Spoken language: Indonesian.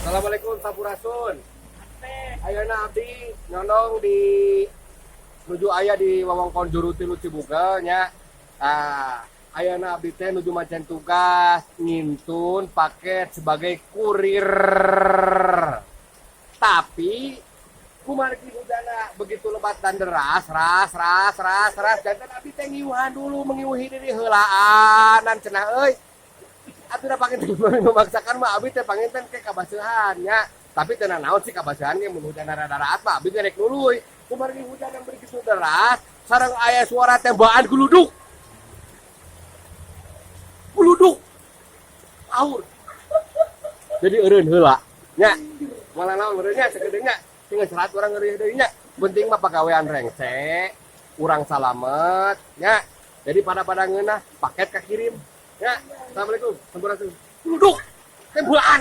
Assalamualaikum Sampurasun. Ayeuna abdi nyondong di nuju aya di wewengkon Juru Tilu Cibuga nya. Ayeuna abdi teh nuju macan tugas ngintun paket sebagai kurir. Tapi kumargi hudana begitu lebat dan deras, ras. Jantan abdi teh ngiuhan dulu mengiuhi diri heulaan dan cenah euy. Atuh da panginten memaksakan mah abdi teh panginten ke kabaseuhan nya. Tapi tenang naon sih kabasahan ge mun hujan rada-rada mah abdi rek nuluy. Kumargi hujan yang begitu deras, sareng aya suara tembakan gluduk. Gluduk. Aur. Jadi eureun heula. Nya. Malah naon eureun nya sagedengna. Tinggal serat urang ngeureun deui nya. Penting mah pagawean rengse, urang salamet nya. Jadi pada ngeunah paket kakirim. Ya. Assalamualaikum. Sampurasun. Gluduk. Tembakan.